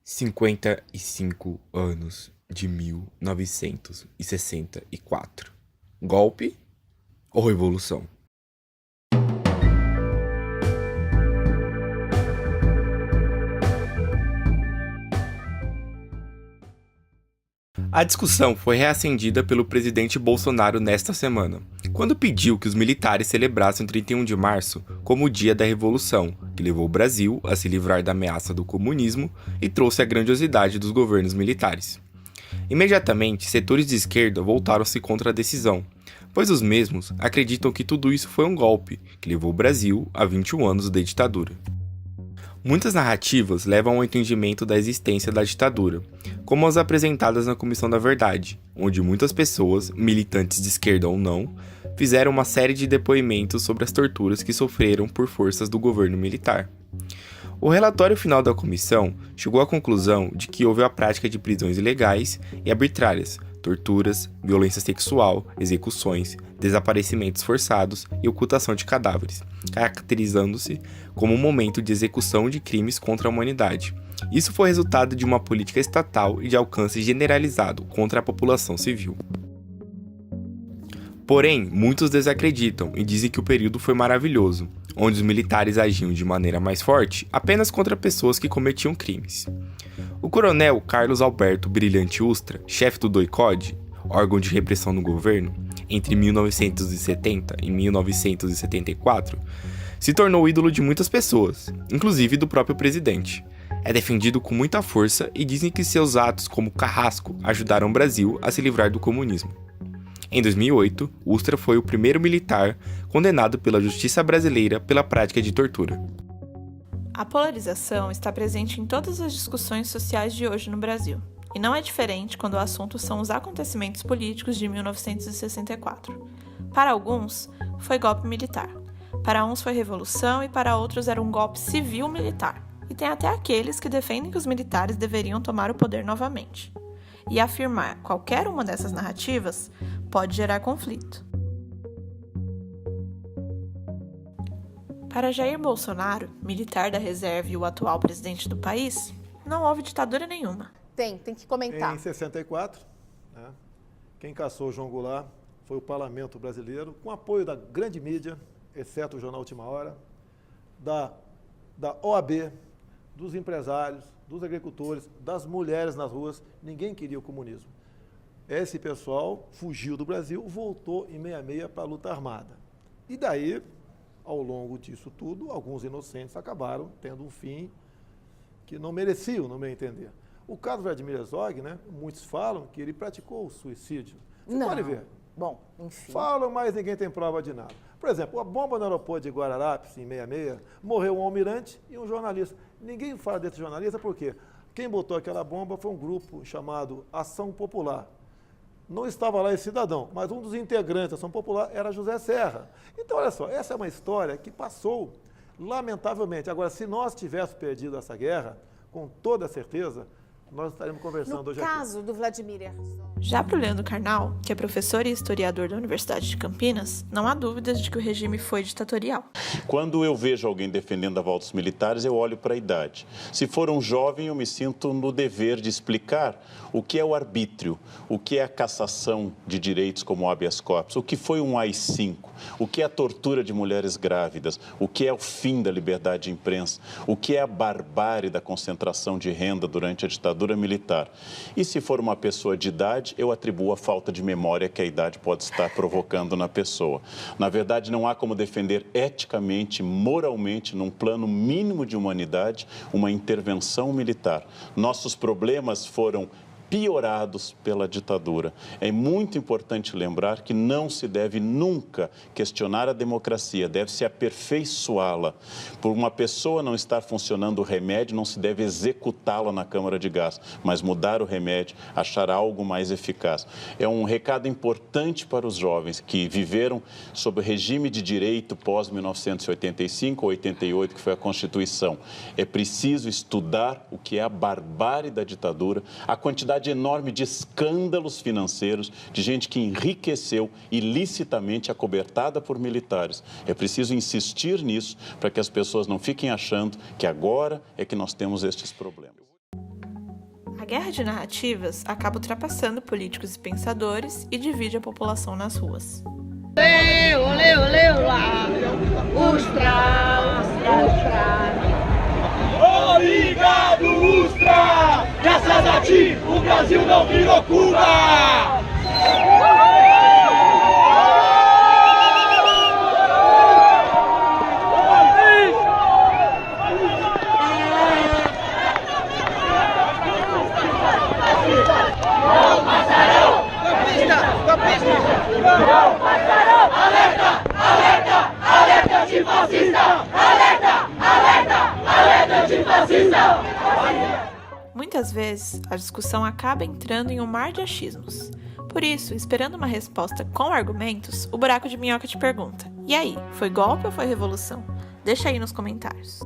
55 anos de 1964. Golpe ou revolução? A discussão foi reacendida pelo presidente Bolsonaro nesta semana, quando pediu que os militares celebrassem o 31 de março como o dia da Revolução, que levou o Brasil a se livrar da ameaça do comunismo e trouxe a grandiosidade dos governos militares. Imediatamente, setores de esquerda voltaram-se contra a decisão, pois os mesmos acreditam que tudo isso foi um golpe, que levou o Brasil a 21 anos de ditadura. Muitas narrativas levam ao entendimento da existência da ditadura, como as apresentadas na Comissão da Verdade, onde muitas pessoas, militantes de esquerda ou não, fizeram uma série de depoimentos sobre as torturas que sofreram por forças do governo militar. O relatório final da comissão chegou à conclusão de que houve a prática de prisões ilegais e arbitrárias, torturas, violência sexual, execuções, desaparecimentos forçados e ocultação de cadáveres, caracterizando-se como um momento de execução de crimes contra a humanidade. Isso foi resultado de uma política estatal e de alcance generalizado contra a população civil. Porém, muitos desacreditam e dizem que o período foi maravilhoso, onde os militares agiam de maneira mais forte apenas contra pessoas que cometiam crimes. O coronel Carlos Alberto Brilhante Ustra, chefe do DOI-CODE, órgão de repressão no governo, entre 1970 e 1974, se tornou ídolo de muitas pessoas, inclusive do próprio presidente. É defendido com muita força e dizem que seus atos como carrasco ajudaram o Brasil a se livrar do comunismo. Em 2008, Ustra foi o primeiro militar condenado pela justiça brasileira pela prática de tortura. A polarização está presente em todas as discussões sociais de hoje no Brasil, e não é diferente quando o assunto são os acontecimentos políticos de 1964. Para alguns, foi golpe militar. Para uns foi revolução e para outros era um golpe civil-militar. E tem até aqueles que defendem que os militares deveriam tomar o poder novamente. E afirmar qualquer uma dessas narrativas pode gerar conflito. Para Jair Bolsonaro, militar da reserva e o atual presidente do país, não houve ditadura nenhuma. Tem que comentar. Em 64, quem caçou João Goulart foi o parlamento brasileiro, com apoio da grande mídia, exceto o jornal Última Hora, da OAB, dos empresários, dos agricultores, das mulheres nas ruas. Ninguém queria o comunismo. Esse pessoal fugiu do Brasil, voltou em 66 para a luta armada. E daí, ao longo disso tudo, alguns inocentes acabaram tendo um fim que não mereciam, no meu entender. O caso Vladimir Herzog, muitos falam que ele praticou o suicídio. Você pode ver. Bom, enfim. Falam, mas ninguém tem prova de nada. Por exemplo, a bomba no aeroporto de Guararapes, em 66, morreu um almirante e um jornalista. Ninguém fala desse jornalista porque quem botou aquela bomba foi um grupo chamado Ação Popular. Não estava lá esse cidadão, mas um dos integrantes da Ação Popular era José Serra. Então, olha só, essa é uma história que passou, lamentavelmente. Agora, se nós tivéssemos perdido essa guerra, com toda certeza, nós estaremos conversando hoje aqui. No caso do Vladimir Herzog. Já para o Leandro Carnal, que é professor e historiador da Universidade de Campinas, não há dúvidas de que o regime foi ditatorial. Quando eu vejo alguém defendendo a volta dos militares, eu olho para a idade. Se for um jovem, eu me sinto no dever de explicar o que é o arbítrio, o que é a cassação de direitos como o habeas corpus, o que foi um AI-5, o que é a tortura de mulheres grávidas, o que é o fim da liberdade de imprensa, o que é a barbárie da concentração de renda durante a ditadura militar. E se for uma pessoa de idade, eu atribuo a falta de memória que a idade pode estar provocando na pessoa. Na verdade, não há como defender eticamente, moralmente, num plano mínimo de humanidade, uma intervenção militar. Nossos problemas foram piorados pela ditadura. É muito importante lembrar que não se deve nunca questionar a democracia, deve-se aperfeiçoá-la. Por uma pessoa não estar funcionando o remédio, não se deve executá-la na câmara de gás, mas mudar o remédio, achar algo mais eficaz. É um recado importante para os jovens que viveram sob o regime de direito pós-1985 ou 88, que foi a Constituição. É preciso estudar o que é a barbárie da ditadura, a quantidade enorme de escândalos financeiros, de gente que enriqueceu ilicitamente acobertada por militares. É preciso insistir nisso para que as pessoas não fiquem achando que agora é que nós temos estes problemas. A guerra de narrativas acaba ultrapassando políticos e pensadores e divide a população nas ruas. Olê, olê, olê, olá! Ustra, ustra! Obrigado, Ustra! Graças a ti, o Brasil não virou Cuba! Não passarão! Alerta! Alerta! Alerta antifascista! Alerta! Alerta! Alerta antifascista! Muitas vezes, a discussão acaba entrando em um mar de achismos. Por isso, esperando uma resposta com argumentos, o Buraco de Minhoca te pergunta: e aí, foi golpe ou foi revolução? Deixa aí nos comentários.